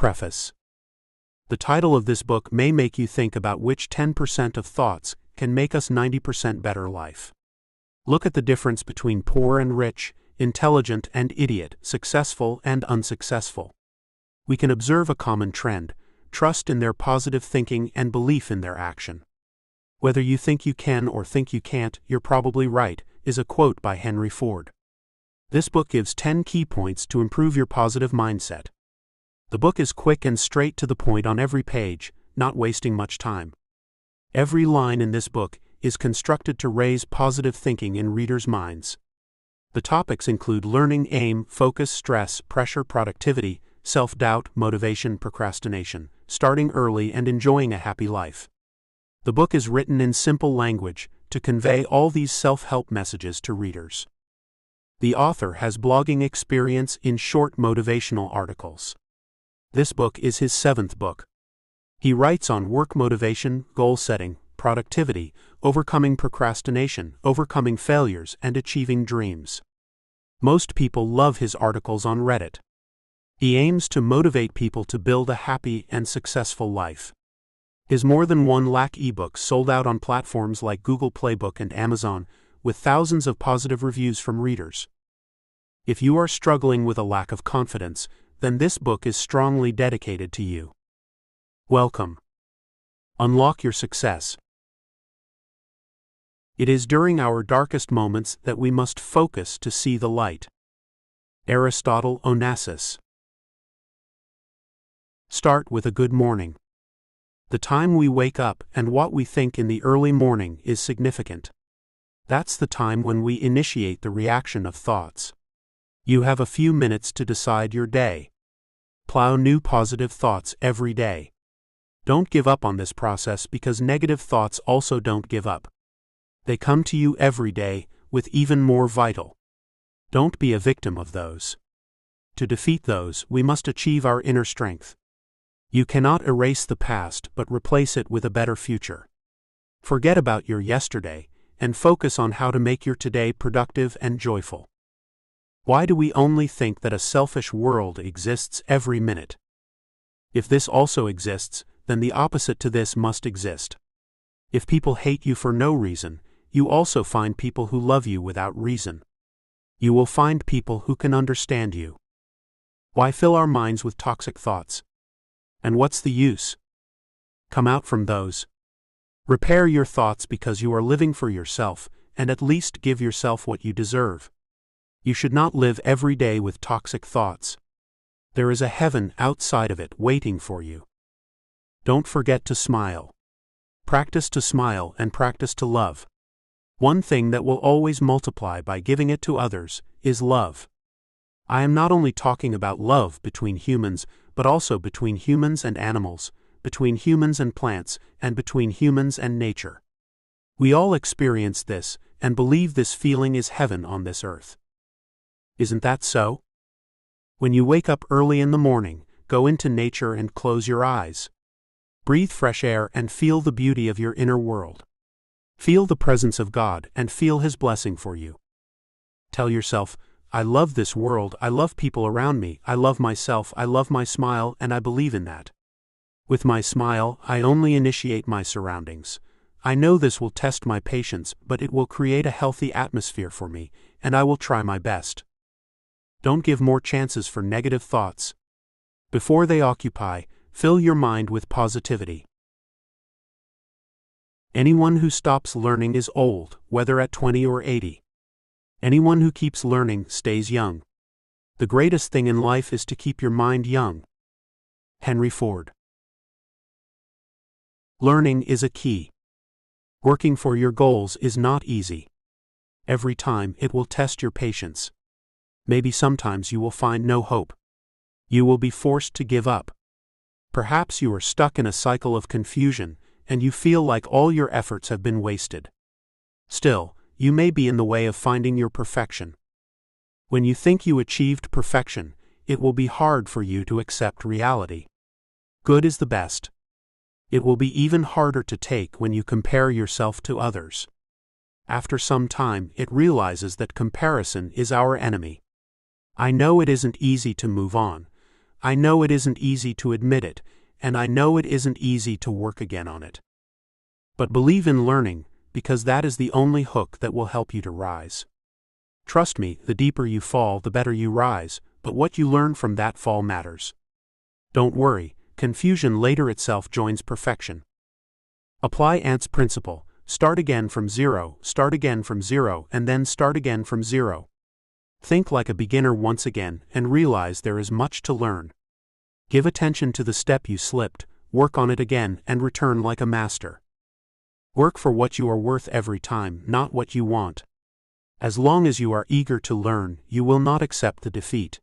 Preface. The title of this book may make you think about which 10% of thoughts can make us 90% better life. Look at the difference between poor and rich, intelligent and idiot, successful and unsuccessful. We can observe a common trend: trust in their positive thinking and belief in their action. Whether you think you can or think you can't, you're probably right, is a quote by Henry Ford. This book gives 10 key points to improve your positive mindset. The book is quick and straight to the point on every page, not wasting much time. Every line in this book is constructed to raise positive thinking in readers' minds. The topics include learning, aim, focus, stress, pressure, productivity, self-doubt, motivation, procrastination, starting early and enjoying a happy life. The book is written in simple language to convey all these self-help messages to readers. The author has blogging experience in short motivational articles. This book is his 7th book. He writes on work motivation, goal setting, productivity, overcoming procrastination, overcoming failures, and achieving dreams. Most people love his articles on Reddit. He aims to motivate people to build a happy and successful life. His more than 1 lakh ebooks sold out on platforms like Google Play Book and Amazon, with thousands of positive reviews from readers. If you are struggling with a lack of confidence, then this book is strongly dedicated to you. Welcome. Unlock your success. It is during our darkest moments that we must focus to see the light. Aristotle Onassis. Start with a good morning. The time we wake up and what we think in the early morning is significant. That's the time when we initiate the reaction of thoughts. You have a few minutes to decide your day. Plow new positive thoughts every day. Don't give up on this process because negative thoughts also don't give up. They come to you every day, with even more vital. Don't be a victim of those. To defeat those, we must achieve our inner strength. You cannot erase the past but replace it with a better future. Forget about your yesterday and focus on how to make your today productive and joyful. Why do we only think that a selfish world exists every minute? If this also exists, then the opposite to this must exist. If people hate you for no reason, you also find people who love you without reason. You will find people who can understand you. Why fill our minds with toxic thoughts? And what's the use? Come out from those. Repair your thoughts because you are living for yourself, and at least give yourself what you deserve. You should not live every day with toxic thoughts. There is a heaven outside of it waiting for you. Don't forget to smile. Practice to smile and practice to love. One thing that will always multiply by giving it to others is love. I am not only talking about love between humans, but also between humans and animals, between humans and plants, and between humans and nature. We all experience this and believe this feeling is heaven on this earth. Isn't that so? When you wake up early in the morning, go into nature and close your eyes. Breathe fresh air and feel the beauty of your inner world. Feel the presence of God and feel His blessing for you. Tell yourself, I love this world, I love people around me, I love myself, I love my smile, and I believe in that. With my smile, I only initiate my surroundings. I know this will test my patience, but it will create a healthy atmosphere for me, and I will try my best. Don't give more chances for negative thoughts. Before they occupy, fill your mind with positivity. Anyone who stops learning is old, whether at 20 or 80. Anyone who keeps learning stays young. The greatest thing in life is to keep your mind young. Henry Ford. Learning is a key. Working for your goals is not easy. Every time it will test your patience. Maybe sometimes you will find no hope. You will be forced to give up. Perhaps you are stuck in a cycle of confusion, and you feel like all your efforts have been wasted. Still, you may be in the way of finding your perfection. When you think you achieved perfection, it will be hard for you to accept reality. Good is the best. It will be even harder to take when you compare yourself to others. After some time, it realizes that comparison is our enemy. I know it isn't easy to move on. I know it isn't easy to admit it, and I know it isn't easy to work again on it. But believe in learning, because that is the only hook that will help you to rise. Trust me, the deeper you fall, the better you rise, but what you learn from that fall matters. Don't worry, confusion later itself joins perfection. Apply Ant's principle: start again from zero, and then start again from zero. Think like a beginner once again and realize there is much to learn. Give attention to the step you slipped, work on it again, and return like a master. Work for what you are worth every time, not what you want. As long as you are eager to learn, you will not accept the defeat.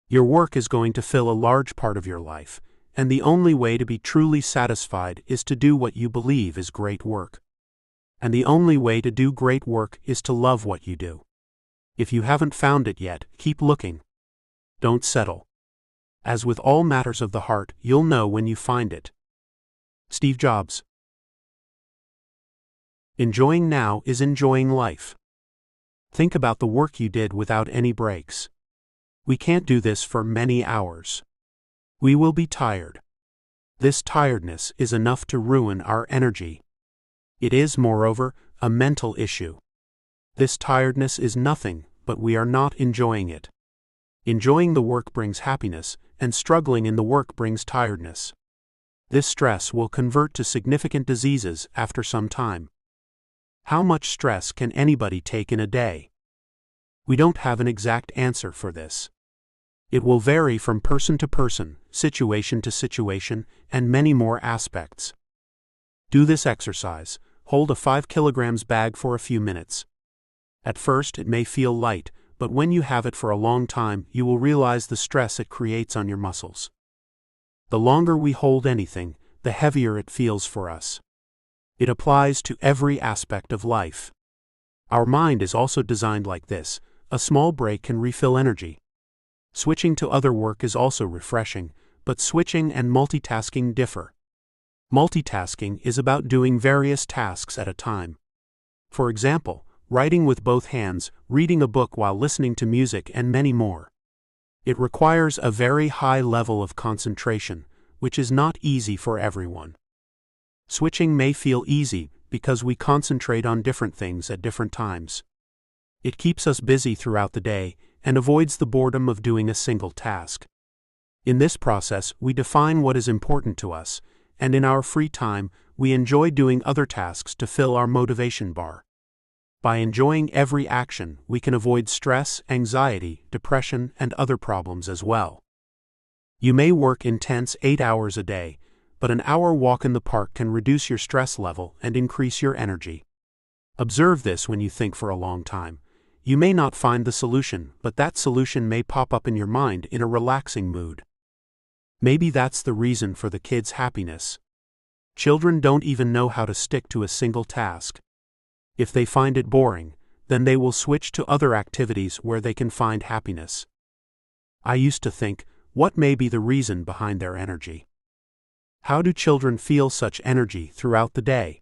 Your work is going to fill a large part of your life, and the only way to be truly satisfied is to do what you believe is great work. And the only way to do great work is to love what you do. If you haven't found it yet, keep looking. Don't settle. As with all matters of the heart, you'll know when you find it. Steve Jobs. Enjoying now is enjoying life. Think about the work you did without any breaks. We can't do this for many hours. We will be tired. This tiredness is enough to ruin our energy. It is, moreover, a mental issue. This tiredness is nothing, but we are not enjoying it. Enjoying the work brings happiness, and struggling in the work brings tiredness. This stress will convert to significant diseases after some time. How much stress can anybody take in a day? We don't have an exact answer for this. It will vary from person to person, situation to situation, and many more aspects. Do this exercise. Hold a 5 kilograms bag for a few minutes. At first it may feel light, but when you have it for a long time, you will realize the stress it creates on your muscles. The longer we hold anything, the heavier it feels for us. It applies to every aspect of life. Our mind is also designed like this: a small break can refill energy. Switching to other work is also refreshing, but switching and multitasking differ. Multitasking is about doing various tasks at a time. For example, writing with both hands, reading a book while listening to music, and many more. It requires a very high level of concentration, which is not easy for everyone. Switching may feel easy because we concentrate on different things at different times. It keeps us busy throughout the day and avoids the boredom of doing a single task. In this process, we define what is important to us, and in our free time, we enjoy doing other tasks to fill our motivation bar. By enjoying every action, we can avoid stress, anxiety, depression, and other problems as well. You may work intense 8 hours a day, but an hour walk in the park can reduce your stress level and increase your energy. Observe this when you think for a long time. You may not find the solution, but that solution may pop up in your mind in a relaxing mood. Maybe that's the reason for the kids' happiness. Children don't even know how to stick to a single task. If they find it boring, then they will switch to other activities where they can find happiness. I used to think, what may be the reason behind their energy? How do children feel such energy throughout the day?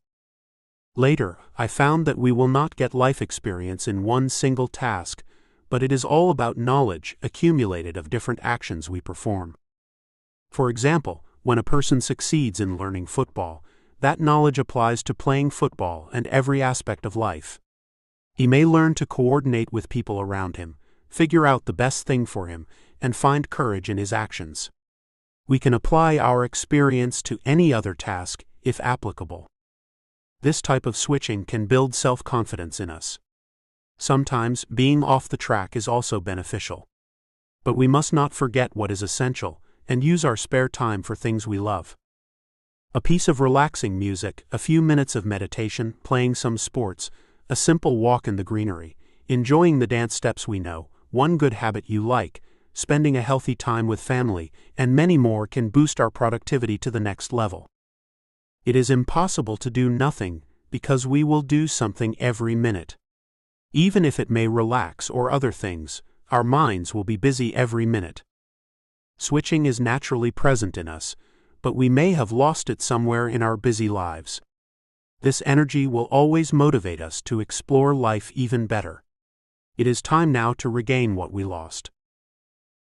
Later, I found that we will not get life experience in one single task, but it is all about knowledge accumulated of different actions we perform. For example, when a person succeeds in learning football, that knowledge applies to playing football and every aspect of life. He may learn to coordinate with people around him, figure out the best thing for him, and find courage in his actions. We can apply our experience to any other task, if applicable. This type of switching can build self-confidence in us. Sometimes, being off the track is also beneficial. But we must not forget what is essential, and use our spare time for things we love. A piece of relaxing music, a few minutes of meditation, playing some sports, a simple walk in the greenery, enjoying the dance steps we know, one good habit you like, spending a healthy time with family, and many more can boost our productivity to the next level. It is impossible to do nothing, because we will do something every minute. Even if it may relax or other things, our minds will be busy every minute. Switching is naturally present in us, but we may have lost it somewhere in our busy lives. This energy will always motivate us to explore life even better. It is time now to regain what we lost.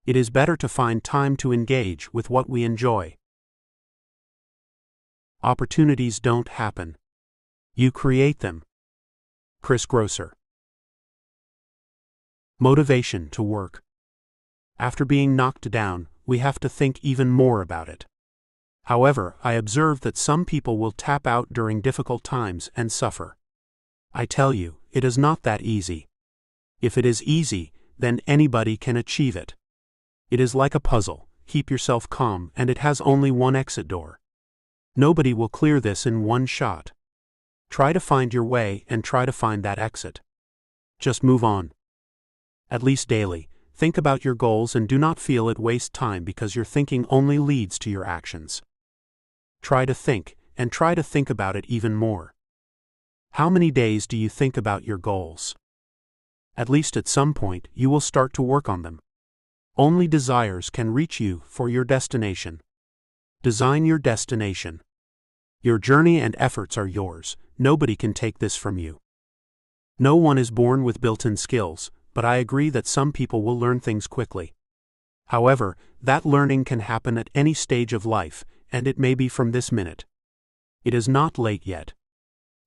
It is better to find time to engage with what we enjoy. Opportunities don't happen. You create them. Chris Grosser. Motivation to work. After being knocked down, we have to think even more about it. However, I observe that some people will tap out during difficult times and suffer. I tell you, it is not that easy. If it is easy, then anybody can achieve it. It is like a puzzle. Keep yourself calm, and it has only one exit door. Nobody will clear this in one shot. Try to find your way and try to find that exit. Just move on. At least daily, think about your goals and do not feel it waste time because your thinking only leads to your actions. Try to think, and try to think about it even more. How many days do you think about your goals? At least at some point, you will start to work on them. Only desires can reach you for your destination. Design your destination. Your journey and efforts are yours. Nobody can take this from you. No one is born with built-in skills, but I agree that some people will learn things quickly. However, that learning can happen at any stage of life, and it may be from this minute. It is not late yet.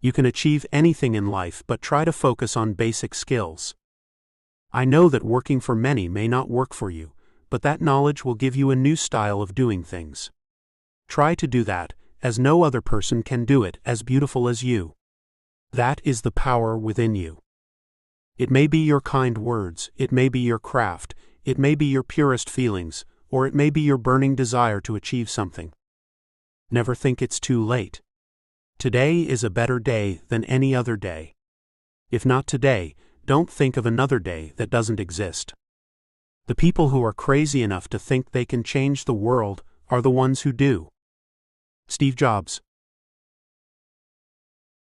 You can achieve anything in life, but try to focus on basic skills. I know that working for many may not work for you, but that knowledge will give you a new style of doing things. Try to do that, as no other person can do it as beautiful as you. That is the power within you. It may be your kind words, it may be your craft, it may be your purest feelings, or it may be your burning desire to achieve something. Never think it's too late. Today is a better day than any other day. If not today, don't think of another day that doesn't exist. The people who are crazy enough to think they can change the world are the ones who do. Steve Jobs.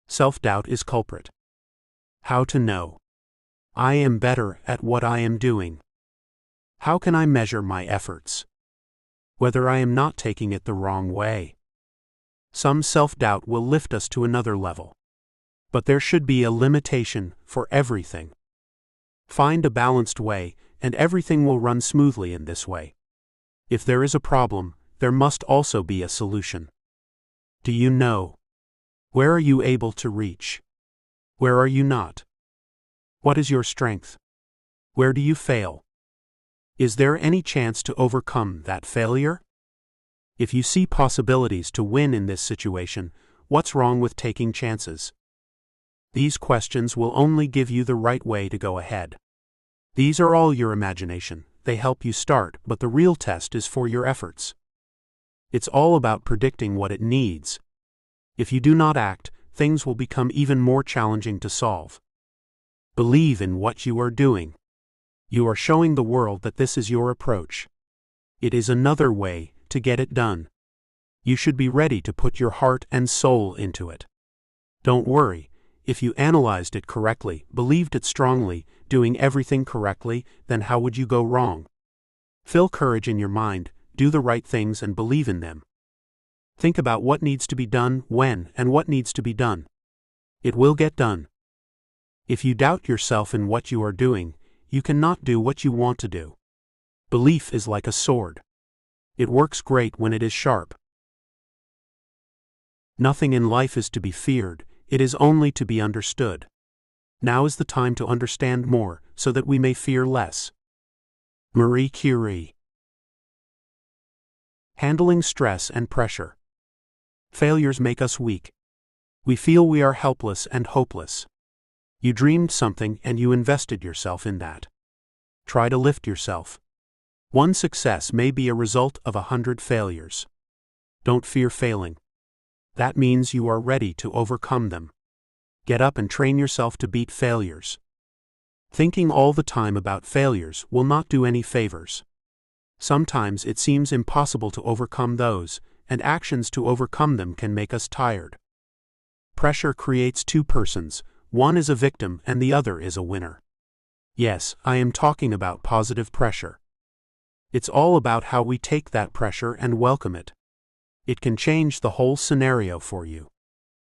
Self-doubt is culprit. How to know? I am better at what I am doing. How can I measure my efforts? Whether I am not taking it the wrong way. Some self-doubt will lift us to another level. But there should be a limitation for everything. Find a balanced way, and everything will run smoothly in this way. If there is a problem, there must also be a solution. Do you know? Where are you able to reach? Where are you not? What is your strength? Where do you fail? Is there any chance to overcome that failure? If you see possibilities to win in this situation, what's wrong with taking chances? These questions will only give you the right way to go ahead. These are all your imagination. They help you start, but the real test is for your efforts. It's all about predicting what it needs. If you do not act, things will become even more challenging to solve. Believe in what you are doing. You are showing the world that this is your approach. It is another way to get it done. You should be ready to put your heart and soul into it. Don't worry, if you analyzed it correctly, believed it strongly, doing everything correctly, then how would you go wrong? Fill courage in your mind, do the right things and believe in them. Think about what needs to be done, when, and what needs to be done. It will get done. If you doubt yourself in what you are doing, you cannot do what you want to do. Belief is like a sword. It works great when it is sharp. Nothing in life is to be feared, it is only to be understood. Now is the time to understand more, so that we may fear less. Marie Curie. Handling stress and pressure. Failures make us weak. We feel we are helpless and hopeless. You dreamed something and you invested yourself in that. Try to lift yourself. One success may be a result of 100 failures. Don't fear failing. That means you are ready to overcome them. Get up and train yourself to beat failures. Thinking all the time about failures will not do any favors. Sometimes it seems impossible to overcome those, and actions to overcome them can make us tired. Pressure creates two persons, one is a victim and the other is a winner. Yes, I am talking about positive pressure. It's all about how we take that pressure and welcome it. It can change the whole scenario for you.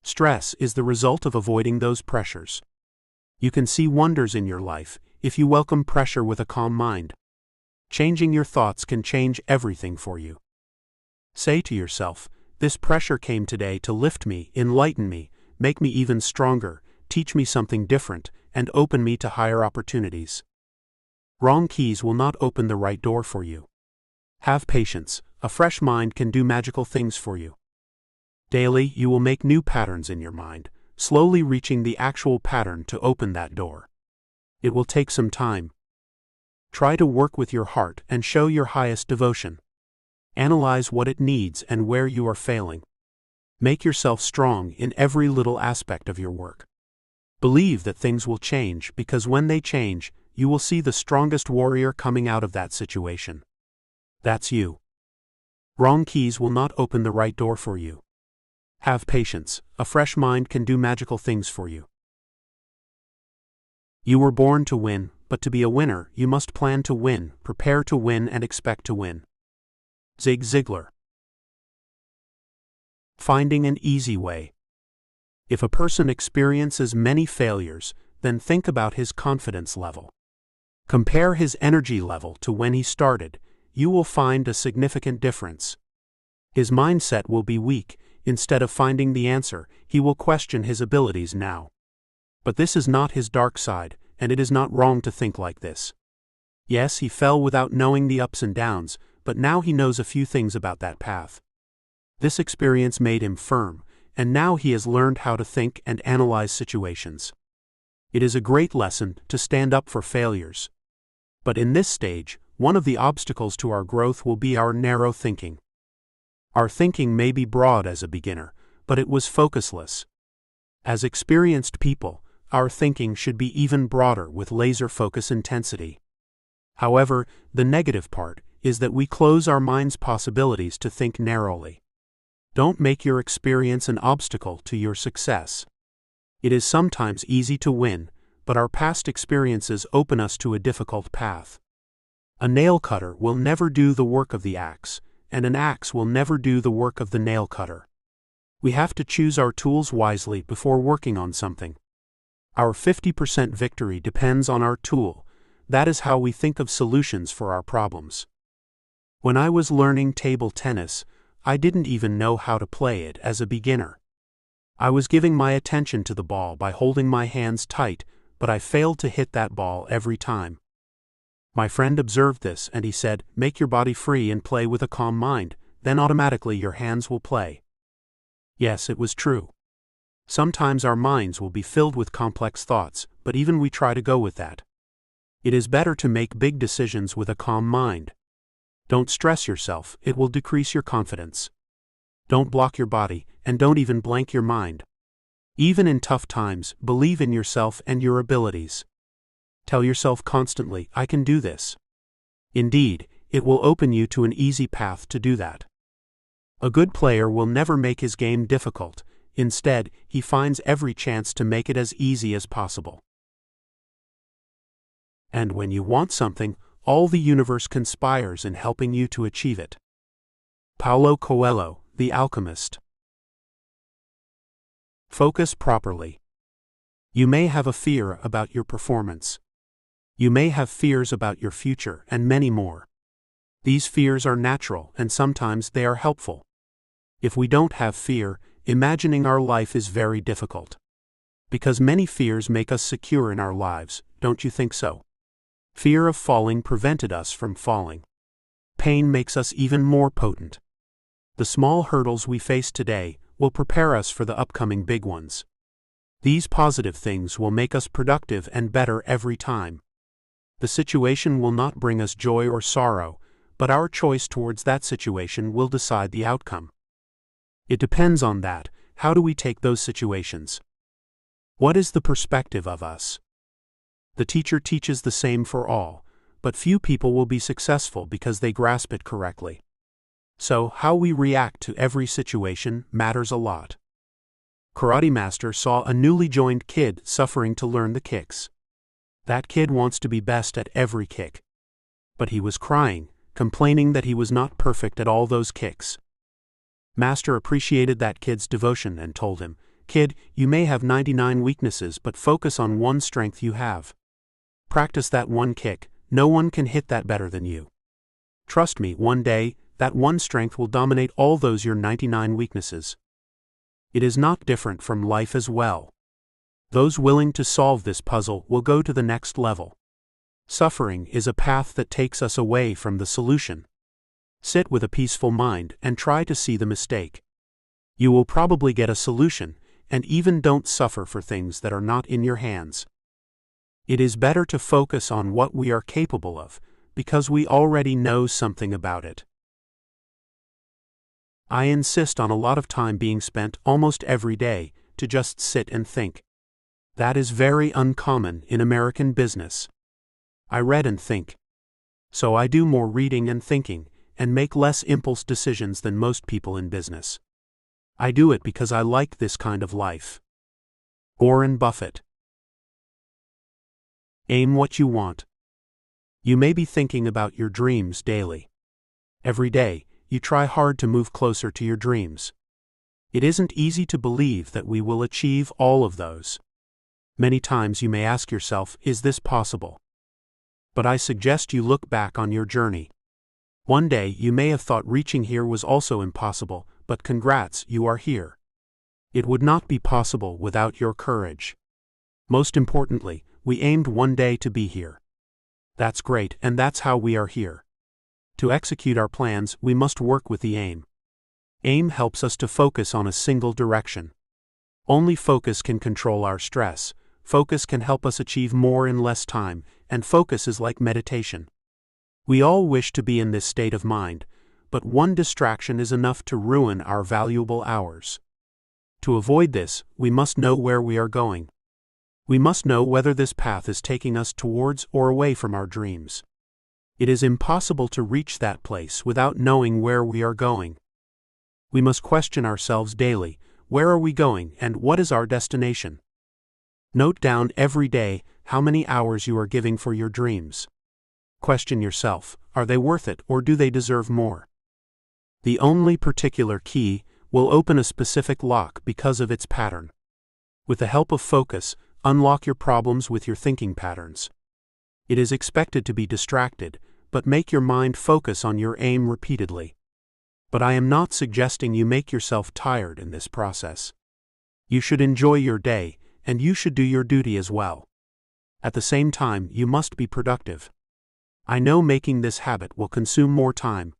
Stress is the result of avoiding those pressures. You can see wonders in your life if you welcome pressure with a calm mind. Changing your thoughts can change everything for you. Say to yourself, "This pressure came today to lift me, enlighten me, make me even stronger, teach me something different, and open me to higher opportunities." Wrong keys will not open the right door for you. Have patience. A fresh mind can do magical things for you. Daily, you will make new patterns in your mind, slowly reaching the actual pattern to open that door. It will take some time. Try to work with your heart and show your highest devotion. Analyze what it needs and where you are failing. Make yourself strong in every little aspect of your work. Believe that things will change, because when they change, you will see the strongest warrior coming out of that situation. That's you. Wrong keys will not open the right door for you. Have patience. A fresh mind can do magical things for you. You were born to win, but to be a winner, you must plan to win, prepare to win, and expect to win. Zig Ziglar. Finding an easy way. If a person experiences many failures, then think about his confidence level. Compare his energy level to when he started. You will find a significant difference. His mindset will be weak. Instead of finding the answer, he will question his abilities now. But this is not his dark side, and it is not wrong to think like this. Yes, he fell without knowing the ups and downs, but now he knows a few things about that path. This experience made him firm, and now he has learned how to think and analyze situations. It is a great lesson to stand up for failures. But in this stage, one of the obstacles to our growth will be our narrow thinking. Our thinking may be broad as a beginner, but it was focusless. As experienced people, our thinking should be even broader with laser focus intensity. However, the negative part is that we close our mind's possibilities to think narrowly. Don't make your experience an obstacle to your success. It is sometimes easy to win, but our past experiences open us to a difficult path. A nail cutter will never do the work of the axe, and an axe will never do the work of the nail cutter. We have to choose our tools wisely before working on something. Our 50% victory depends on our tool. That is how we think of solutions for our problems. When I was learning table tennis, I didn't even know how to play it as a beginner. I was giving my attention to the ball by holding my hands tight, but I failed to hit that ball every time. My friend observed this and he said, "Make your body free and play with a calm mind, then automatically your hands will play." Yes, it was true. Sometimes our minds will be filled with complex thoughts, but even we try to go with that. It is better to make big decisions with a calm mind. Don't stress yourself, it will decrease your confidence. Don't block your body, and don't even blank your mind. Even in tough times, believe in yourself and your abilities. Tell yourself constantly, "I can do this." Indeed, it will open you to an easy path to do that. A good player will never make his game difficult. Instead, he finds every chance to make it as easy as possible. And when you want something, all the universe conspires in helping you to achieve it. Paulo Coelho, The Alchemist. Focus properly. You may have a fear about your performance. You may have fears about your future, and many more. These fears are natural, and sometimes they are helpful. If we don't have fear, imagining our life is very difficult. Because many fears make us secure in our lives, don't you think so? Fear of falling prevented us from falling. Pain makes us even more potent. The small hurdles we face today will prepare us for the upcoming big ones. These positive things will make us productive and better every time. The situation will not bring us joy or sorrow, but our choice towards that situation will decide the outcome. It depends on that. How do we take those situations? What is the perspective of us? The teacher teaches the same for all, but few people will be successful because they grasp it correctly. So, how we react to every situation matters a lot. Karate Master saw a newly joined kid suffering to learn the kicks. That kid wants to be best at every kick. But he was crying, complaining that he was not perfect at all those kicks. Master appreciated that kid's devotion and told him, "Kid, you may have 99 weaknesses, but focus on one strength you have. Practice that one kick, no one can hit that better than you." Trust me, one day, that one strength will dominate all those your 99 weaknesses. It is not different from life as well. Those willing to solve this puzzle will go to the next level. Suffering is a path that takes us away from the solution. Sit with a peaceful mind and try to see the mistake. You will probably get a solution, and even don't suffer for things that are not in your hands. It is better to focus on what we are capable of, because we already know something about it. I insist on a lot of time being spent almost every day to just sit and think. That is very uncommon in American business. I read and think. So I do more reading and thinking, and make less impulse decisions than most people in business. I do it because I like this kind of life. Warren Buffett. Aim what you want. You may be thinking about your dreams daily. Every day, you try hard to move closer to your dreams. It isn't easy to believe that we will achieve all of those. Many times you may ask yourself, is this possible? But I suggest you look back on your journey. One day you may have thought reaching here was also impossible, but congrats, you are here. It would not be possible without your courage. Most importantly, we aimed one day to be here. That's great, and that's how we are here. To execute our plans, we must work with the aim. Aim helps us to focus on a single direction. Only focus can control our stress. Focus can help us achieve more in less time, and focus is like meditation. We all wish to be in this state of mind, but one distraction is enough to ruin our valuable hours. To avoid this, we must know where we are going. We must know whether this path is taking us towards or away from our dreams. It is impossible to reach that place without knowing where we are going. We must question ourselves daily, where are we going and what is our destination? Note down every day how many hours you are giving for your dreams. Question yourself, are they worth it or do they deserve more? The only particular key will open a specific lock because of its pattern. With the help of focus, unlock your problems with your thinking patterns. It is expected to be distracted, but make your mind focus on your aim repeatedly. But I am not suggesting you make yourself tired in this process. You should enjoy your day, and you should do your duty as well. At the same time, you must be productive. I know making this habit will consume more time.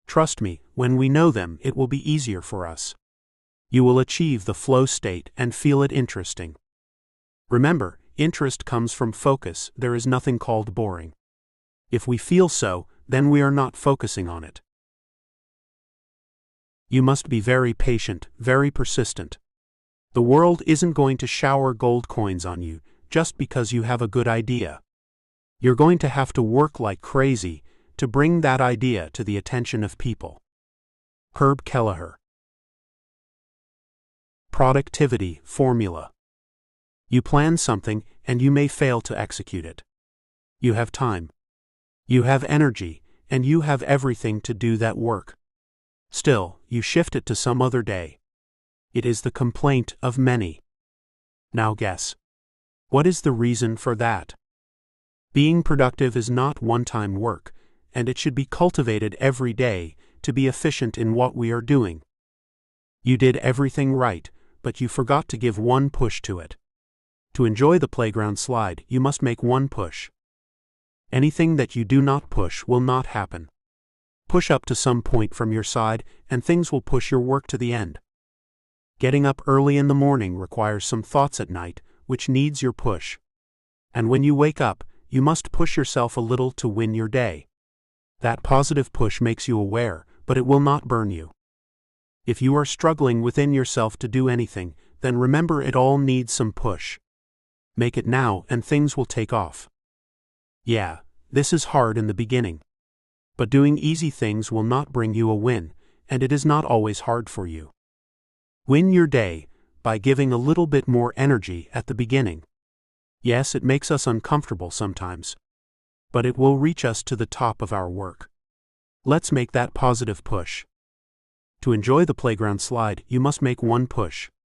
Trust me, when we know them, it will be easier for us. You will achieve the flow state and feel it interesting. Remember, interest comes from focus. There is nothing called boring. If we feel so, then we are not focusing on it. You must be very patient, very persistent. The world isn't going to shower gold coins on you just because you have a good idea. You're going to have to work like crazy to bring that idea to the attention of people. Herb Kelleher. Productivity formula. You plan something and you may fail to execute it. You have time. You have energy, and you have everything to do that work. Still, you shift it to some other day. It is the complaint of many. Now guess. What is the reason for that? Being productive is not one-time work, and it should be cultivated every day to be efficient in what we are doing. You did everything right, but you forgot to give one push to it. To enjoy the playground slide, you must make one push. Anything that you do not push will not happen. Push up to some point from your side, and things will push your work to the end. Getting up early in the morning requires some thoughts at night, which needs your push. And when you wake up, you must push yourself a little to win your day. That positive push makes you aware, but it will not burn you. If you are struggling within yourself to do anything, then remember it all needs some push. Make it now and things will take off. Yeah, this is hard in the beginning. But doing easy things will not bring you a win, and it is not always hard for you. Win your day by giving a little bit more energy at the beginning. Yes, it makes us uncomfortable sometimes, but it will reach us to the top of our work. Let's make that positive push. To enjoy the playground slide, you must make one push.